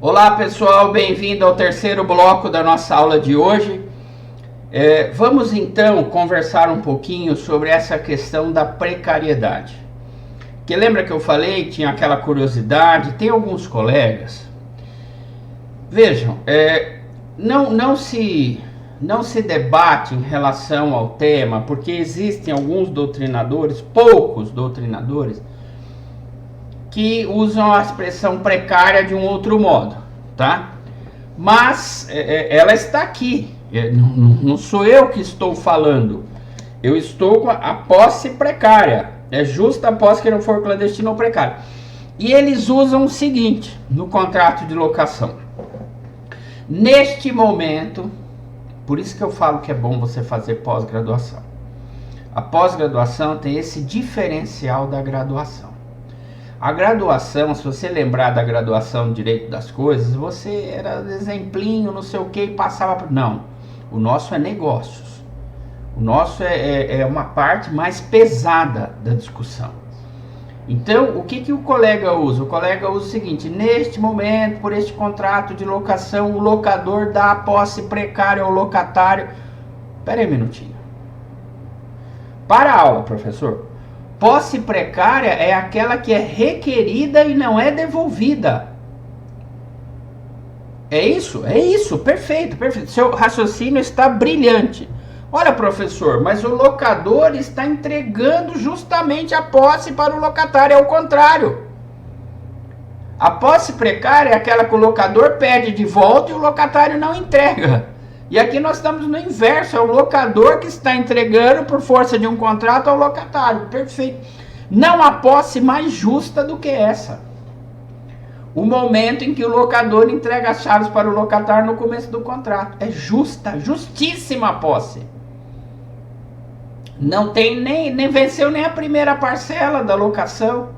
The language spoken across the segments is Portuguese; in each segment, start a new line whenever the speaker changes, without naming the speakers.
Olá pessoal, bem-vindo ao terceiro bloco da nossa aula de hoje. Vamos então conversar um pouquinho sobre essa questão da precariedade. Que lembra que eu falei, tinha aquela curiosidade, tem alguns colegas. Vejam, não se debate em relação ao tema, porque existem alguns doutrinadores, poucos doutrinadores, que usam a expressão precária de um outro modo, tá? Mas ela está aqui, não sou eu que estou falando, eu estou com a posse precária, é justa a posse que não for clandestina ou precária. E eles usam o seguinte, no contrato de locação. Neste momento, por isso que eu falo que é bom você fazer pós-graduação. A pós-graduação tem esse diferencial da graduação. A graduação, se você lembrar da graduação de Direito das Coisas, você era exemplinho, não sei o que, e passava por... Não, o nosso é negócios. O nosso é uma parte mais pesada da discussão. Então, o que o colega usa? O colega usa o seguinte: neste momento, por este contrato de locação, o locador dá a posse precária ao locatário. Espera aí um minutinho. Para a aula, professor. Posse precária é aquela que é requerida e não é devolvida. É isso, perfeito. Seu raciocínio está brilhante. Olha, professor, mas o locador está entregando justamente a posse para o locatário, é o contrário. A posse precária é aquela que o locador pede de volta e o locatário não entrega. E aqui nós estamos no inverso, é o locador que está entregando por força de um contrato ao locatário. Perfeito. Não há posse mais justa do que essa. O momento em que o locador entrega as chaves para o locatário no começo do contrato. É justa, justíssima a posse. Não tem nem venceu nem a primeira parcela da locação.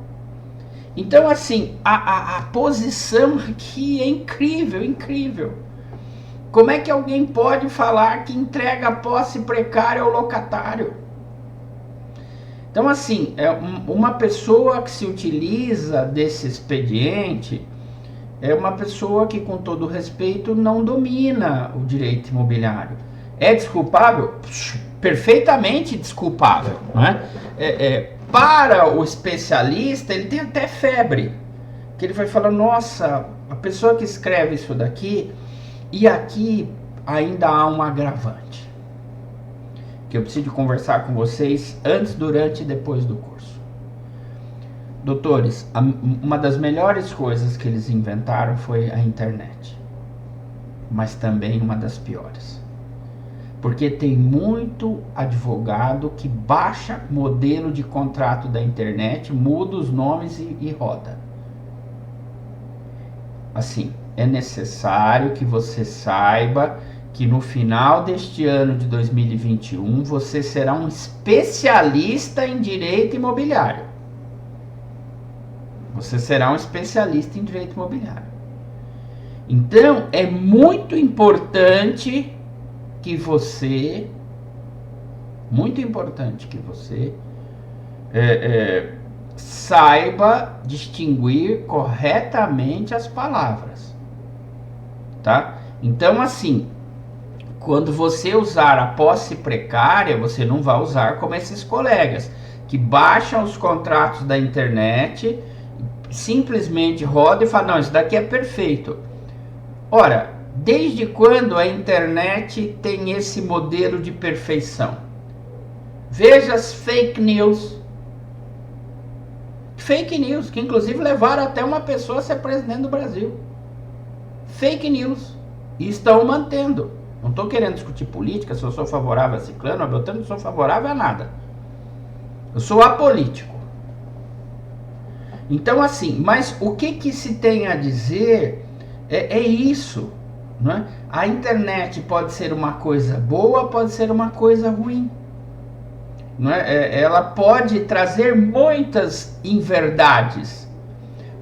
Então assim, a posição aqui é incrível, incrível. Como é que alguém pode falar que entrega a posse precária ao locatário? Então assim, uma pessoa que se utiliza desse expediente é uma pessoa que, com todo respeito, não domina o direito imobiliário. É desculpável? Perfeitamente desculpável, não é? Para o especialista, ele tem até febre, que ele vai falar: nossa, a pessoa que escreve isso daqui... E aqui ainda há um agravante, que eu preciso conversar com vocês antes, durante e depois do curso. Doutores, uma das melhores coisas que eles inventaram foi a internet, mas também uma das piores. Porque tem muito advogado que baixa modelo de contrato da internet, muda os nomes e roda. Assim, é necessário que você saiba que no final deste ano de 2021 você será um especialista em direito imobiliário. Você será um especialista em direito imobiliário. Então, é muito importante que você saiba distinguir corretamente as palavras. Tá? Então assim, quando você usar a posse precária, você não vai usar como esses colegas que baixam os contratos da internet, simplesmente rodam e falam: não, isso daqui é perfeito. Ora, desde quando a internet tem esse modelo de perfeição? Veja as fake news. Fake news, que inclusive levaram até uma pessoa a ser presidente do Brasil. Fake news. E estão mantendo. Não estou querendo discutir política, se eu sou favorável a Ciclano, a Beltrano, não sou favorável a nada. Eu sou apolítico. Então assim, mas o que se tem a dizer é isso. Não é? A internet pode ser uma coisa boa, pode ser uma coisa ruim. Não é? Ela pode trazer muitas inverdades,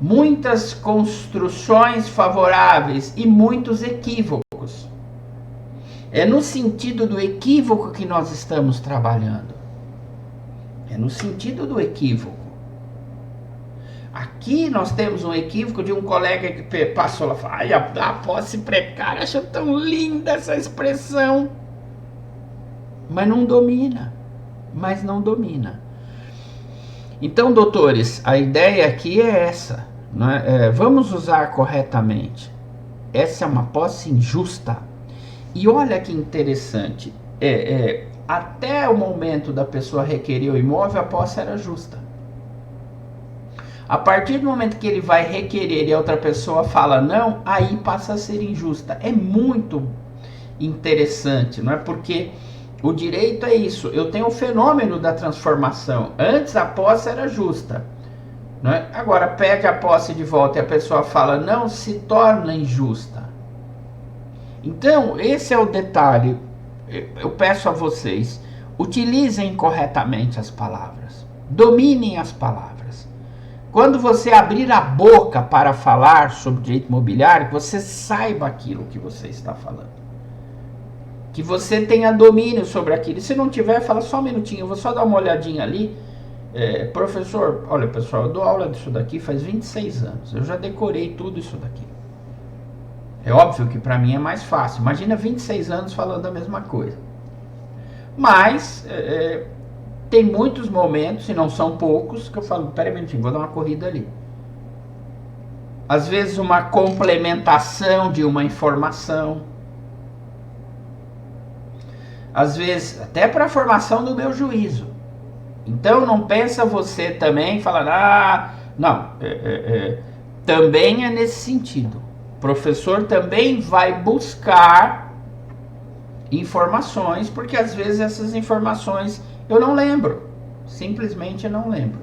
muitas construções favoráveis e muitos equívocos. É no sentido do equívoco que nós estamos trabalhando. É no sentido do equívoco. Aqui nós temos um equívoco de um colega que passou lá e falou: ai, a posse precária, acho tão linda essa expressão. Mas não domina. Então, doutores, a ideia aqui é essa. Né? Vamos usar corretamente. Essa é uma posse injusta. E olha que interessante. Até o momento da pessoa requerer o imóvel, a posse era justa. A partir do momento que ele vai requerer e a outra pessoa fala não, aí passa a ser injusta. É muito interessante, não é? Porque o direito é isso. Eu tenho o fenômeno da transformação. Antes a posse era justa, não é? Agora pede a posse de volta e a pessoa fala não, se torna injusta. Então, esse é o detalhe. Eu peço a vocês, utilizem corretamente as palavras. Dominem as palavras. Quando você abrir a boca para falar sobre direito imobiliário, você saiba aquilo que você está falando. Que você tenha domínio sobre aquilo. E se não tiver, fala só um minutinho, eu vou só dar uma olhadinha ali. Professor, olha pessoal, eu dou aula disso daqui faz 26 anos. Eu já decorei tudo isso daqui. É óbvio que para mim é mais fácil. Imagina 26 anos falando a mesma coisa. Mas tem muitos momentos, e não são poucos, que eu falo, peraí um minutinho, vou dar uma corrida ali. Às vezes uma complementação de uma informação. Às vezes até para a formação do meu juízo. Então não pensa você também falando, não, também é nesse sentido. O professor também vai buscar informações, porque às vezes essas informações eu não lembro, simplesmente eu não lembro,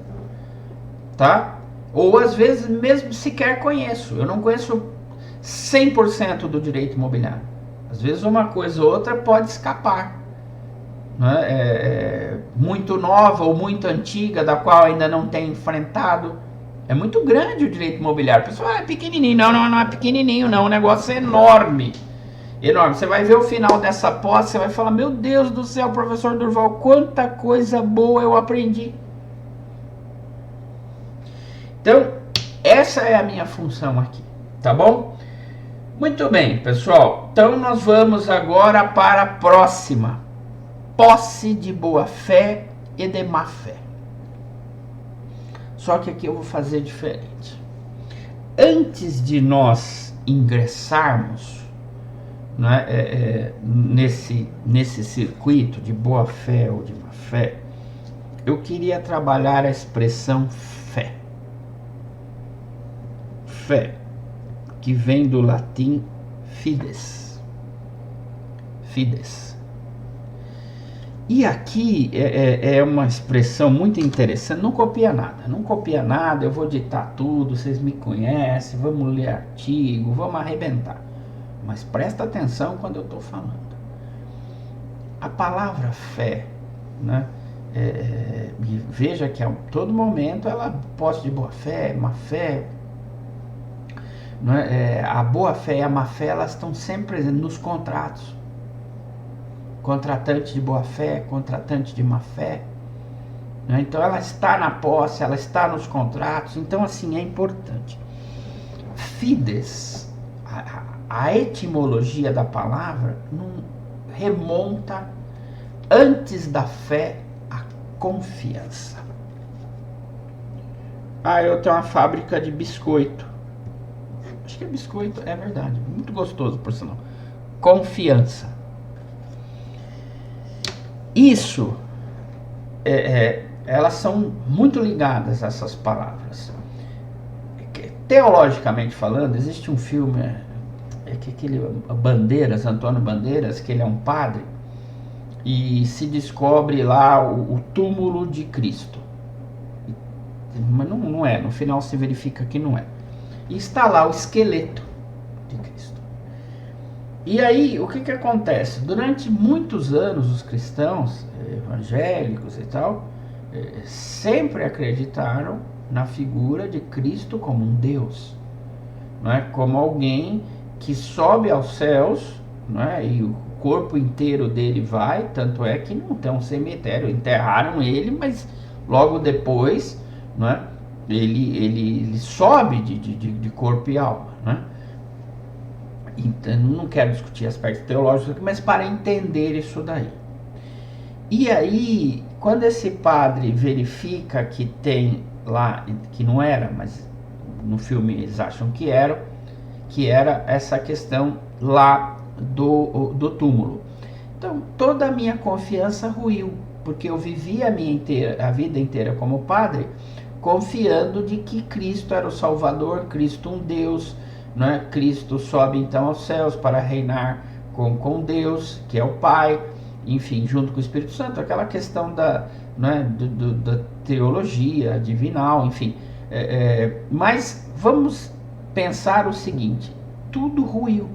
tá? Ou às vezes mesmo sequer conheço, eu não conheço 100% do direito imobiliário. Às vezes uma coisa ou outra pode escapar, né? Muito nova ou muito antiga, da qual ainda não tem enfrentado. É muito grande o direito imobiliário. O pessoal é pequenininho. Não é pequenininho não, o negócio é enorme. Enorme. Você vai ver o final dessa posse, você vai falar, meu Deus do céu, professor Durval, quanta coisa boa eu aprendi. Então, essa é a minha função aqui, tá bom? Muito bem, pessoal. Então, nós vamos agora para a próxima. Posse de boa-fé e de má-fé. Só que aqui eu vou fazer diferente. Antes de nós ingressarmos, né, nesse circuito de boa fé ou de má fé, eu queria trabalhar a expressão fé. Fé, que vem do latim fides. Fides. E aqui é uma expressão muito interessante. Não copia nada, eu vou ditar tudo, vocês me conhecem, vamos ler artigo, vamos arrebentar. Mas presta atenção quando eu estou falando. A palavra fé, né? Veja que a todo momento ela posse de boa fé, má fé. Né? A boa fé e a má fé, elas estão sempre presentes nos contratos. Contratante de boa fé, contratante de má fé. Né? Então ela está na posse, ela está nos contratos. Então assim, é importante. Fides, a etimologia da palavra remonta antes da fé à confiança. Eu tenho uma fábrica de biscoito. Acho que é biscoito, é verdade. Muito gostoso, por sinal. Confiança. Isso, elas são muito ligadas a essas palavras. Teologicamente falando, existe um filme, Bandeiras, Antônio Bandeiras, que ele é um padre, e se descobre lá o túmulo de Cristo. Mas não é, no final se verifica que não é. E está lá o esqueleto de Cristo. E aí, o que acontece? Durante muitos anos, os cristãos evangélicos e tal, sempre acreditaram na figura de Cristo como um Deus, não é? Como alguém que sobe aos céus, não é? E o corpo inteiro dele vai, tanto é que não tem um cemitério, enterraram ele, mas logo depois, não é? ele sobe de corpo e alma, né? Então, não quero discutir aspectos teológicos aqui, mas para entender isso daí. E aí, quando esse padre verifica que tem lá, que não era, mas no filme eles acham que era essa questão lá do túmulo. Então, toda a minha confiança ruiu, porque eu vivi a vida inteira como padre, confiando de que Cristo era o Salvador, Cristo um Deus, né? Cristo sobe então aos céus para reinar com Deus, que é o Pai, enfim, junto com o Espírito Santo, aquela questão da teologia divinal, enfim. Mas vamos pensar o seguinte: tudo ruiu.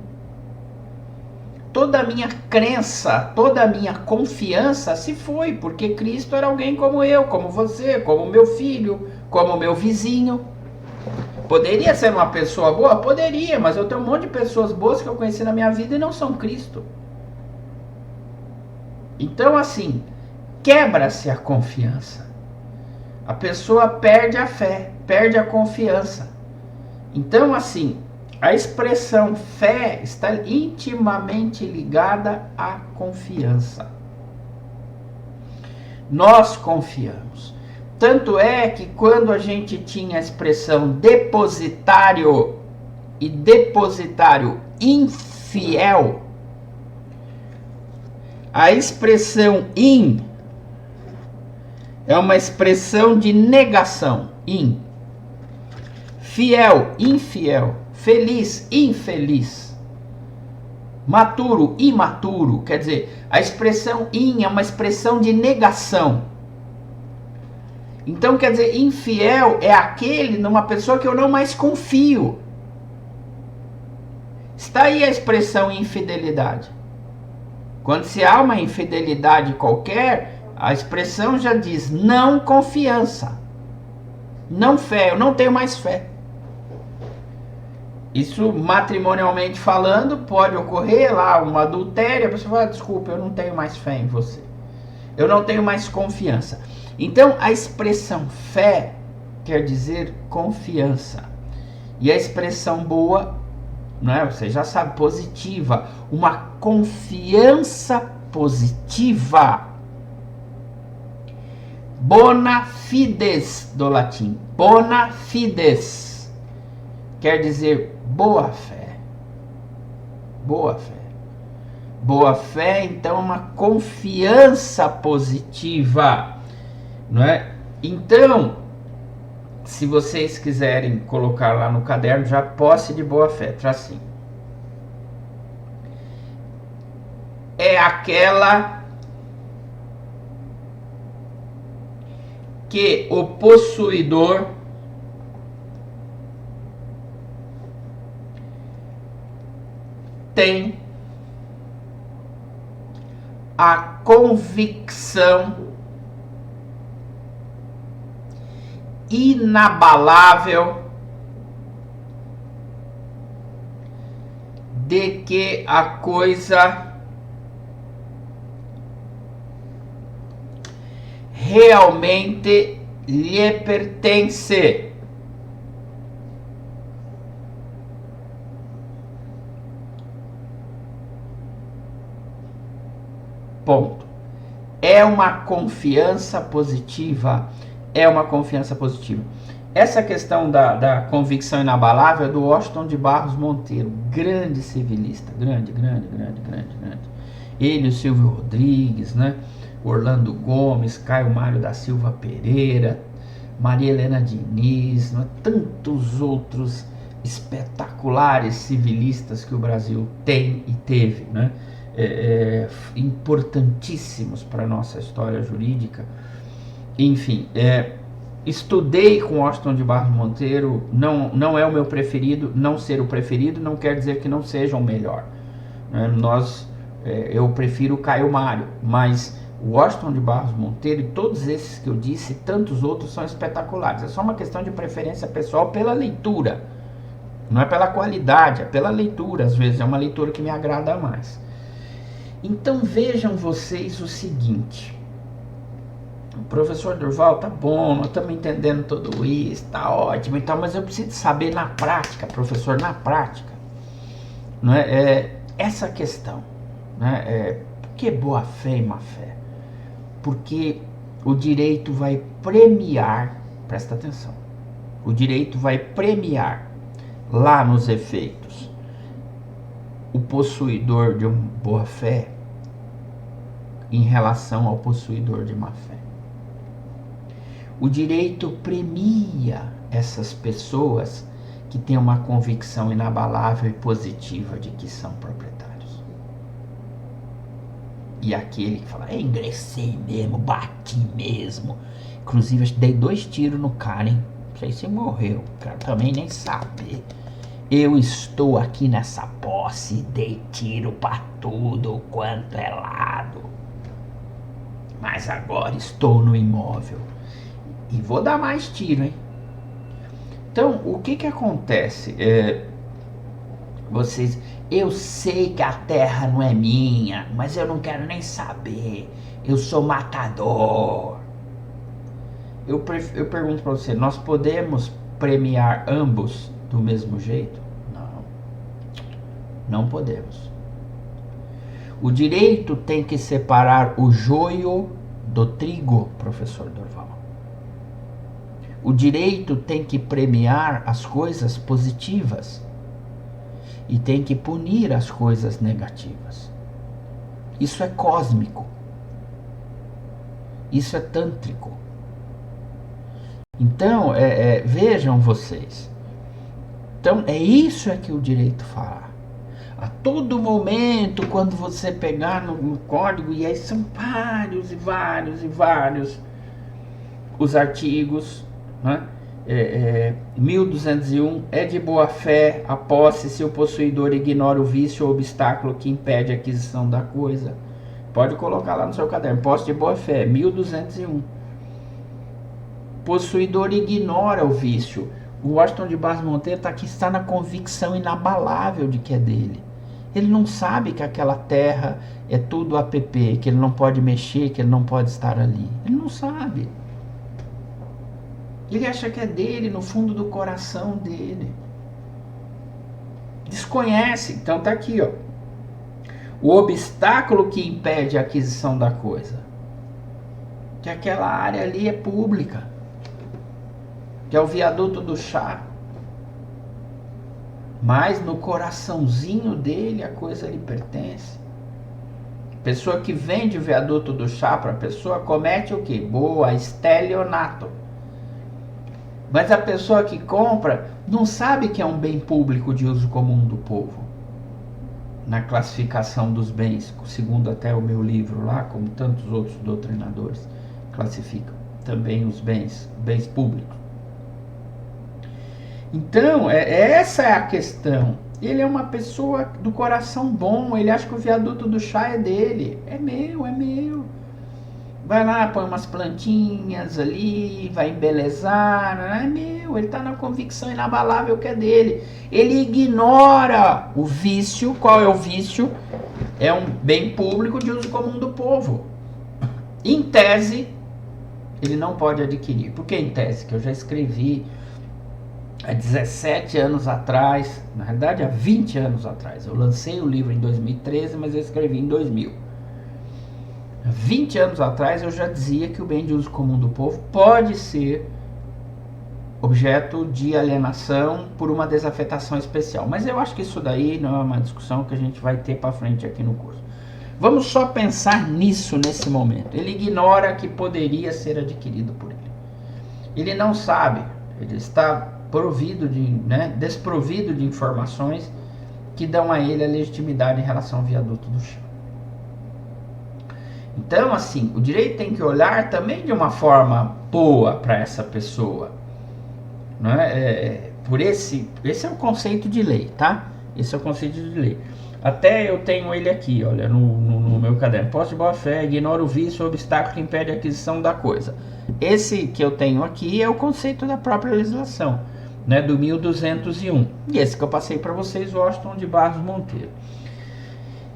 Toda a minha crença, toda a minha confiança se foi, porque Cristo era alguém como eu, como você, como meu filho, como meu vizinho. Poderia ser uma pessoa boa? Poderia, mas eu tenho um monte de pessoas boas que eu conheci na minha vida e não são Cristo. Então, assim, quebra-se a confiança. A pessoa perde a fé, perde a confiança. Então, assim, a expressão fé está intimamente ligada à confiança. Nós confiamos. Tanto é que quando a gente tinha a expressão depositário e depositário infiel, a expressão in é uma expressão de negação, in. Fiel, infiel. Feliz, infeliz. Maturo, imaturo. Quer dizer, a expressão in é uma expressão de negação. Então, quer dizer, infiel é aquele numa pessoa que eu não mais confio. Está aí a expressão infidelidade. Quando se há uma infidelidade qualquer, a expressão já diz não confiança. Não fé, eu não tenho mais fé. Isso, matrimonialmente falando, pode ocorrer lá um adultério, a pessoa fala, desculpa, eu não tenho mais fé em você. Eu não tenho mais confiança. Então, a expressão fé quer dizer confiança. E a expressão boa, né, você já sabe, positiva. Uma confiança positiva. Bona fides, do latim. Bona fides. Quer dizer boa fé. Boa fé. Boa fé, então, é uma confiança positiva, não é? Então, se vocês quiserem colocar lá no caderno, já posse de boa fé, tracinho. É aquela que o possuidor tem a convicção inabalável de que a coisa realmente lhe pertence. Ponto. É uma confiança positiva. É uma confiança positiva. Essa questão da convicção inabalável é do Washington de Barros Monteiro, grande civilista, grande. Ele, o Silvio Rodrigues, né? Orlando Gomes, Caio Mário da Silva Pereira, Maria Helena Diniz, né? Tantos outros espetaculares civilistas que o Brasil tem e teve, né? Importantíssimos para a nossa história jurídica. Enfim, estudei com Washington de Barros Monteiro, não é o meu preferido, não ser o preferido não quer dizer que não seja o melhor, né? Eu prefiro o Caio Mário, mas o Washington de Barros Monteiro e todos esses que eu disse, tantos outros, são espetaculares. É só uma questão de preferência pessoal pela leitura, não é pela qualidade, é pela leitura. Às vezes é uma leitura que me agrada mais. Então vejam vocês o seguinte: Professor Durval, tá bom, nós estamos entendendo tudo isso, tá ótimo e tal, mas eu preciso saber na prática, professor, na prática, não é, essa questão, né? Por que boa fé e má fé? Porque o direito vai premiar, presta atenção, o direito vai premiar lá nos efeitos o possuidor de uma boa fé em relação ao possuidor de má fé. O direito premia essas pessoas que têm uma convicção inabalável e positiva de que são proprietários. E aquele que fala, ingressei mesmo, bati mesmo. Inclusive, eu dei 2 tiros no cara, hein? Não sei se morreu, quero também nem saber. Eu estou aqui nessa posse, dei tiro pra tudo quanto é lado. Mas agora estou no imóvel. E vou dar mais tiro, hein? Então, o que acontece? Eu sei que a terra não é minha, mas eu não quero nem saber. Eu sou matador. Eu pergunto para você, nós podemos premiar ambos do mesmo jeito? Não. Não podemos. O direito tem que separar o joio do trigo, professor Durval. O direito tem que premiar as coisas positivas e tem que punir as coisas negativas. Isso é cósmico. Isso é tântrico. Então, vejam vocês. Então, isso que o direito fala. A todo momento, quando você pegar no código, e aí são vários e vários e vários os artigos, né? 1201 é de boa fé a posse se o possuidor ignora o vício ou obstáculo que impede a aquisição da coisa. Pode colocar lá no seu caderno, posse de boa fé, 1201. Possuidor ignora o vício. O Washington de Barros Monteiro está na convicção inabalável de que é dele. Ele não sabe que aquela terra é tudo app, que ele não pode mexer, que ele não pode estar ali. Ele não sabe. Ele acha que é dele, no fundo do coração dele. Desconhece. Então tá aqui, ó. O obstáculo que impede a aquisição da coisa. Que aquela área ali é pública. Que é o viaduto do chá. Mas no coraçãozinho dele a coisa lhe pertence. Pessoa que vende o viaduto do chá para a pessoa comete o quê? Boa, estelionato. Mas a pessoa que compra não sabe que é um bem público de uso comum do povo. Na classificação dos bens, segundo até o meu livro lá, como tantos outros doutrinadores classificam também os bens públicos. Então, essa é a questão. Ele é uma pessoa do coração bom, ele acha que o viaduto do chá é dele. É meu, é meu. Vai lá, põe umas plantinhas ali, vai embelezar, é meu, ele está na convicção inabalável que é dele. Ele ignora o vício. Qual é o vício? É um bem público de uso comum do povo. Em tese, ele não pode adquirir. Por que em tese? Que eu já escrevi há 17 anos atrás, na realidade há 20 anos atrás. Eu lancei o livro em 2013, mas eu escrevi em 2000. 20 anos atrás eu já dizia que o bem de uso comum do povo pode ser objeto de alienação por uma desafetação especial. Mas eu acho que isso daí não é uma discussão que a gente vai ter para frente aqui no curso. Vamos só pensar nisso nesse momento. Ele ignora que poderia ser adquirido por ele. Ele não sabe, ele está desprovido de informações que dão a ele a legitimidade em relação ao viaduto do chão. Então, assim, o direito tem que olhar também de uma forma boa para essa pessoa. Não é? Esse é o conceito de lei, tá? Esse é o conceito de lei. Até eu tenho ele aqui, olha, no meu caderno. Posse de boa fé, ignora o vício, o obstáculo que impede a aquisição da coisa. Esse que eu tenho aqui é o conceito da própria legislação, né, do 1201. E esse que eu passei para vocês, Washington de Barros Monteiro.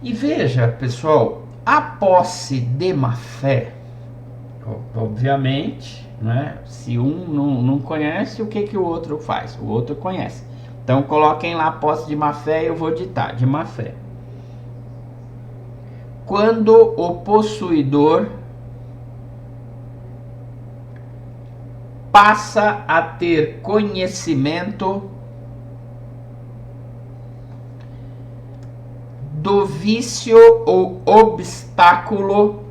E veja, pessoal, a posse de má fé, obviamente, né? Se um não conhece, o que o outro faz? O outro conhece. Então coloquem lá posse de má fé e eu vou ditar de má fé. Quando o possuidor passa a ter conhecimento do vício ou obstáculo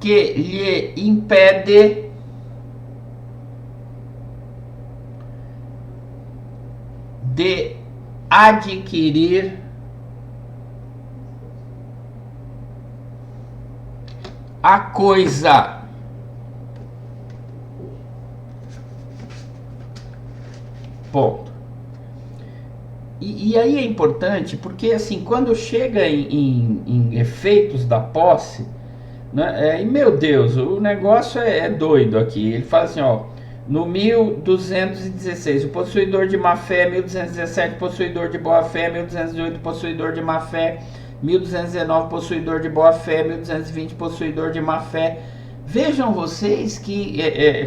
que lhe impede de adquirir a coisa. Ponto. E aí é importante porque assim, quando chega em efeitos da posse, né, e meu Deus, o negócio é doido aqui. Ele fala assim, ó, no 1216, o possuidor de má fé, 1217, possuidor de boa fé, 1218, possuidor de má fé, 1219, possuidor de boa fé, 1220, possuidor de má fé. Vejam vocês que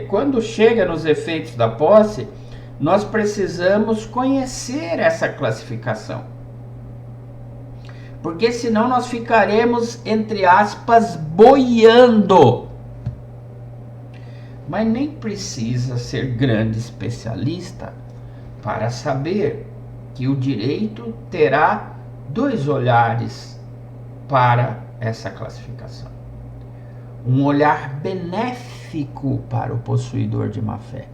quando chega nos efeitos da posse, nós precisamos conhecer essa classificação. Porque senão nós ficaremos, entre aspas, boiando. Mas nem precisa ser grande especialista para saber que o direito terá dois olhares para essa classificação. Um olhar benéfico para o possuidor de má fé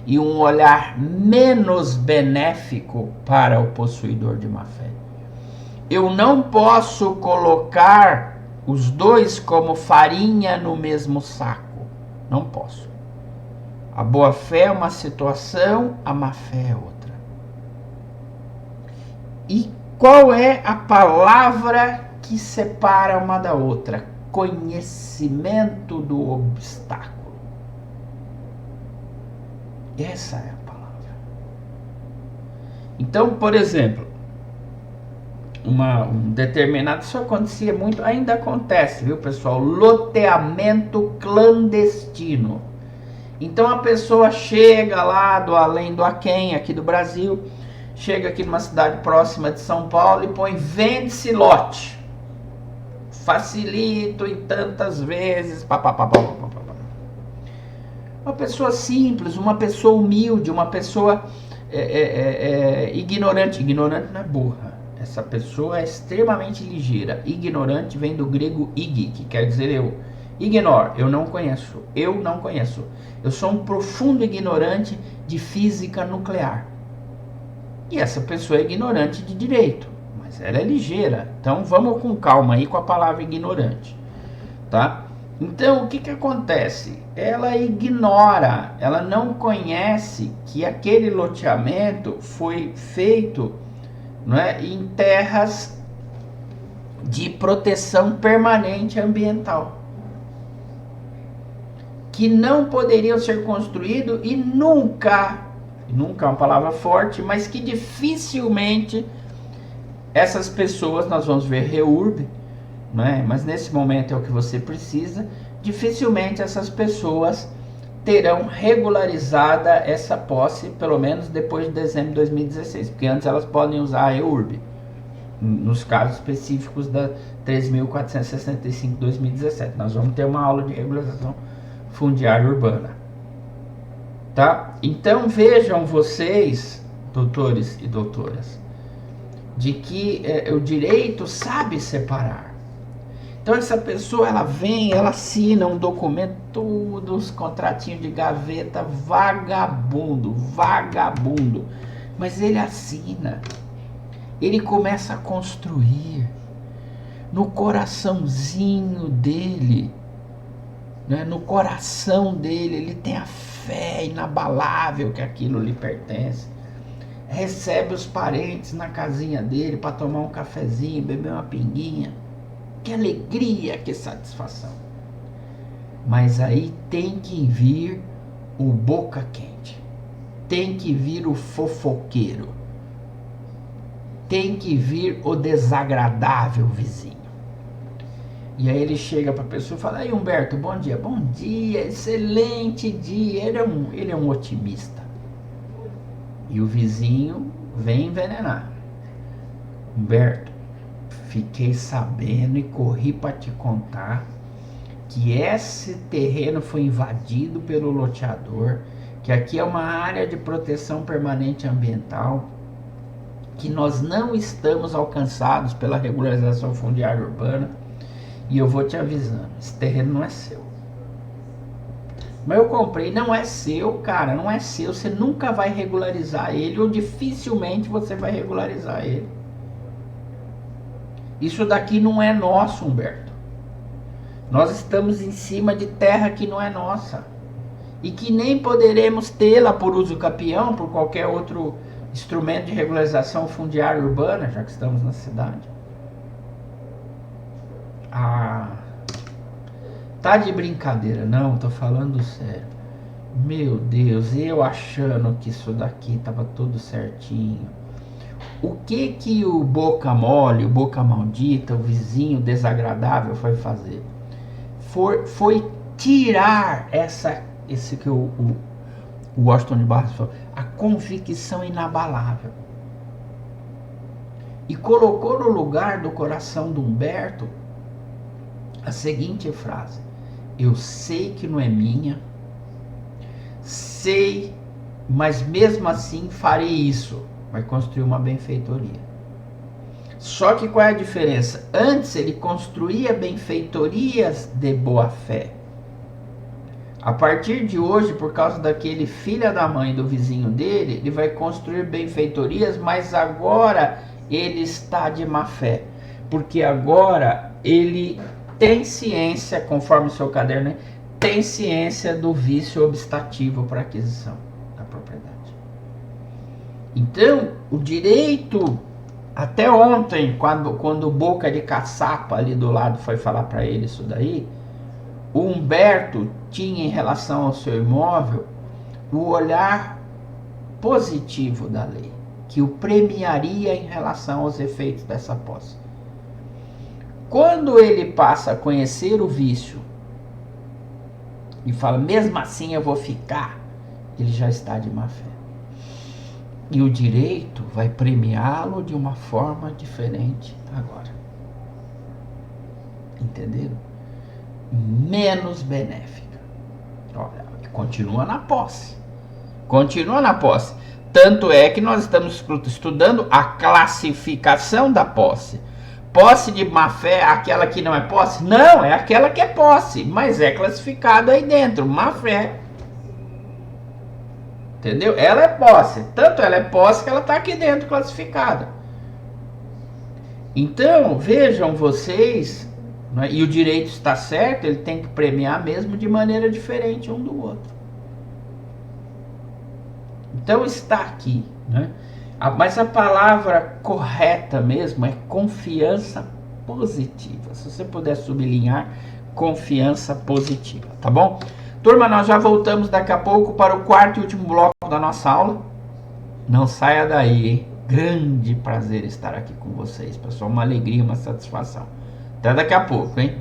e um olhar menos benéfico para o possuidor de má fé. Eu não posso colocar os dois como farinha no mesmo saco. Não posso. A boa fé é uma situação, a má fé é outra. E qual é a palavra que separa uma da outra? Conhecimento do obstáculo. Essa é a palavra. Então, por exemplo, um determinado, isso acontecia muito, ainda acontece, viu, pessoal? Loteamento clandestino. Então a pessoa chega lá do além do aquém, aqui do Brasil, chega aqui numa cidade próxima de São Paulo e põe vende-se lote. Facilito em tantas vezes, Uma pessoa simples, uma pessoa humilde, uma pessoa ignorante. Ignorante não é burra. Essa pessoa é extremamente ligeira. Ignorante vem do grego ig, que quer dizer eu. Ignore, eu não conheço. Eu não conheço. Eu sou um profundo ignorante de física nuclear. E essa pessoa é ignorante de direito, mas ela é ligeira. Então vamos com calma aí com a palavra ignorante, tá? Então o que acontece? Ela ignora, ela não conhece que aquele loteamento foi feito, não é, em terras de proteção permanente ambiental, que não poderiam ser construídos e nunca é uma palavra forte, mas que dificilmente essas pessoas, nós vamos ver REURB, né? Mas nesse momento é o que você precisa, dificilmente essas pessoas terão regularizada essa posse, pelo menos depois de dezembro de 2016, porque antes elas podem usar a REURB, nos casos específicos da 13.465 2017. Nós vamos ter uma aula de regularização fundiária urbana, tá? Então vejam vocês, doutores e doutoras, de que o direito sabe separar. Então essa pessoa, ela vem, ela assina um documento, todos os contratinhos de gaveta, vagabundo, mas ele assina, ele começa a construir no coraçãozinho dele, né? No coração dele, ele tem a fé inabalável que aquilo lhe pertence. Recebe os parentes na casinha dele para tomar um cafezinho, beber uma pinguinha. Que alegria, que satisfação. Mas aí tem que vir o boca quente. Tem que vir o fofoqueiro. tem que vir o desagradável vizinho. E aí ele chega para a pessoa e fala: aí, Humberto, bom dia. Bom dia, excelente dia. Ele é um otimista. E o vizinho vem envenenar. Humberto, fiquei sabendo e corri para te contar que esse terreno foi invadido pelo loteador, que aqui é uma área de proteção permanente ambiental, que nós não estamos alcançados pela regularização fundiária urbana, e eu vou te avisando, esse terreno não é seu. Mas eu comprei, não é seu, cara, não é seu, você nunca vai regularizar ele, ou dificilmente você vai regularizar ele. Isso daqui não é nosso, Humberto. Nós estamos em cima de terra que não é nossa. E que nem poderemos tê-la por uso capião, por qualquer outro instrumento de regularização fundiária urbana, já que estamos na cidade. Ah, tá de brincadeira, não, tô falando sério. Meu Deus, eu achando que isso daqui tava tudo certinho. O que o boca mole, o boca maldita, o vizinho desagradável foi fazer? Foi tirar esse que o Washington de Barros falou, a convicção inabalável. E colocou no lugar do coração do Humberto a seguinte frase: eu sei que não é minha, sei, mas mesmo assim farei isso. Vai construir uma benfeitoria. Só que qual é a diferença? Antes ele construía benfeitorias de boa fé. A partir de hoje, por causa daquele filho da mãe do vizinho dele, ele vai construir benfeitorias, mas agora ele está de má fé. Porque agora ele tem ciência, conforme o seu caderno, tem ciência do vício obstativo para aquisição da propriedade. Então, o direito, até ontem, quando o Boca de Caçapa ali do lado foi falar para ele isso daí, o Humberto tinha em relação ao seu imóvel o olhar positivo da lei, que o premiaria em relação aos efeitos dessa posse. Quando ele passa a conhecer o vício e fala, mesmo assim eu vou ficar, ele já está de má fé. E o direito vai premiá-lo de uma forma diferente agora. Entenderam? Menos benéfica. Olha, continua na posse. Continua na posse. Tanto é que nós estamos estudando a classificação da posse. Posse de má fé é aquela que não é posse? Não, é aquela que é posse, mas é classificada aí dentro, má fé. Entendeu? Ela é posse. Tanto ela é posse que ela está aqui dentro classificada. Então, vejam vocês, né, e o direito está certo, ele tem que premiar mesmo de maneira diferente um do outro. Então está aqui, né? Mas a palavra correta mesmo é confiança positiva. Se você puder sublinhar, confiança positiva, tá bom? Turma, nós já voltamos daqui a pouco para o quarto e último bloco da nossa aula. Não saia daí, hein? Grande prazer estar aqui com vocês, pessoal. Uma alegria, uma satisfação. Até daqui a pouco, hein?